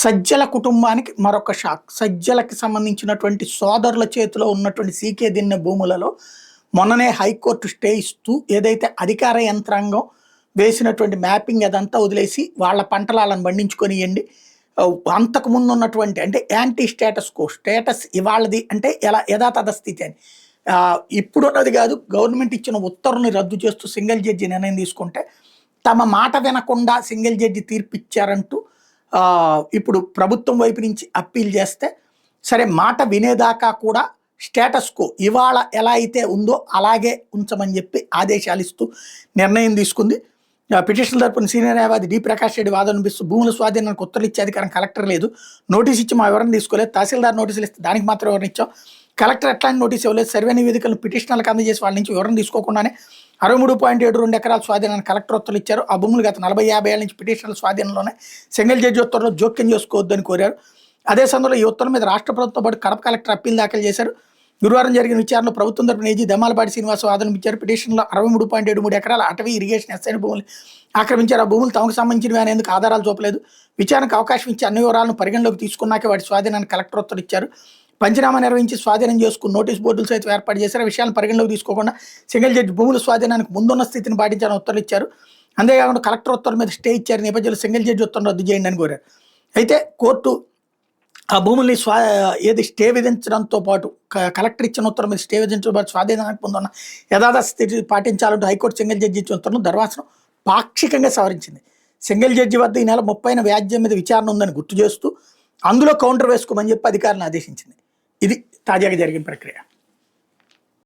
సజ్జల కుటుంబానికి మరొక షాక్. సజ్జలకి సంబంధించినటువంటి సోదరుల చేతిలో ఉన్నటువంటి సీకే దిన్నె భూములలో మొన్ననే హైకోర్టు స్టే ఇస్తూ ఏదైతే అధికార యంత్రాంగం వేసినటువంటి మ్యాపింగ్ అదంతా వదిలేసి వాళ్ళ పంటలను పండించుకొనియండి. అంతకుముందు ఉన్నటువంటి అంటే యాంటీ స్టేటస్ కో స్టేటస్ ఇవాళది అంటే ఎలా యథాతథ స్థితి అని ఇప్పుడున్నది కాదు. గవర్నమెంట్ ఇచ్చిన ఉత్తర్వుని రద్దు చేస్తూ సింగిల్ జడ్జి నిర్ణయం తీసుకుంటే తమ మాట వినకుండా సింగిల్ జడ్జి తీర్పు ఇచ్చారంటూ ఇప్పుడు ప్రభుత్వం వైపు నుంచి అప్పీల్ చేస్తే సరే మాట వినేదాకా కూడా స్టేటస్ కో ఇవాళ ఎలా అయితే ఉందో అలాగే ఉంచమని చెప్పి ఆదేశాలు ఇస్తూ నిర్ణయం తీసుకుంది. పిటిషన్ తరపున సీనియర్ న్యాయవాది డి ప్రకాష్ రెడ్డి వాదన వినిపిస్తూ భూముల స్వాధీనానికి ఉత్తర్వులు ఇచ్చే అధికారం కలెక్టర్ లేదు, నోటీస్ ఇచ్చి మా వివరణ తీసుకోలేదు, తహసీల్దార్ నోటీసులు ఇస్తే దానికి మాత్రం వివరణ ఇచ్చాం, కలెక్టర్ ఎట్లాంటి నోటీస్ ఇవ్వలేదు, సర్వే నివేదికలను పిటిషనర్లకు అందజేసి వాళ్ళ నుంచి వివరణ తీసుకోకుండానే 63.72 ఎకరాల స్వాధీనాన్ని కలెక్టర్ ఉత్తర్వులు ఇచ్చారు. ఆ భూములు గత 40-50 ఏళ్ల నుంచి పిటిషనర్ల స్వాధీనంలోనే సింగిల్ జడ్జి ఉత్తర్వులో జోక్యం చేసుకోవద్దని కోరారు. అదే సమయంలో ఈ ఉత్తర్వు మీద రాష్ట్ర ప్రభుత్వంతో పాటు కడప కలెక్టర్ అప్పీల్ దాఖలు చేశారు. గురువారం జరిగిన విచారణలో ప్రభుత్వం తరపున ఏజీ దమ్మాలపాటి శ్రీనివాస వాదన ఇచ్చారు. పిటిషన్లో 63.73 ఎకరాల అటవీ ఇరిగేషన్ ఎస్ఐన్ భూములు ఆక్రమించారు. ఆ భూములు తమకు సంబంధించినవి అనేందుకు ఆధారాలు చూపలేదు. విచారణకు అవకాశం ఇచ్చి అన్ని వివరాలను పరిగణలోకి తీసుకున్నాకే వాటి స్వాధీనాన్ని కలెక్టర్ ఉత్తర్వులు ఇచ్చారు. పంచనామా నిర్వహించి స్వాధీనం చేసుకుని నోటీస్ బోర్డులు సైతం ఏర్పాటు చేశారు. విషయాలను పరిగణలోకి తీసుకోకుండా సింగిల్ జడ్జి భూముల స్వాధీనానికి ముందున్న స్థితిని పాటించాలని ఉత్తర్వులు ఇచ్చారు. అంతేకాకుండా కలెక్టర్ ఉత్తర్వు మీద స్టే ఇచ్చారు. నేపథ్యంలో సింగిల్ జడ్జి ఉత్తర్వులు రద్దు చేయండి అని కోరారు. అయితే కోర్టు ఆ భూముల్ని ఏది స్టే విధించడంతో పాటు కలెక్టర్ ఇచ్చిన ఉత్తర్వు మీద స్టే విధించడంతో పాటు స్వాధీనానికి ముందున్న యథాతథ స్థితి పాటించాలంటూ హైకోర్టు సింగిల్ జడ్జి ఇచ్చిన ఉత్తర్వును ధర్మాసనం పాక్షికంగా సవరించింది. సింగిల్ జడ్జి వద్ద ఈ నెల 30న వ్యాజ్యం మీద విచారణ ఉందని గుర్తు చేస్తూ అందులో కౌంటర్ వేసుకోమని చెప్పి అధికారులను ఆదేశించింది. ఇది తాజాగా జరిగిన ప్రక్రియ.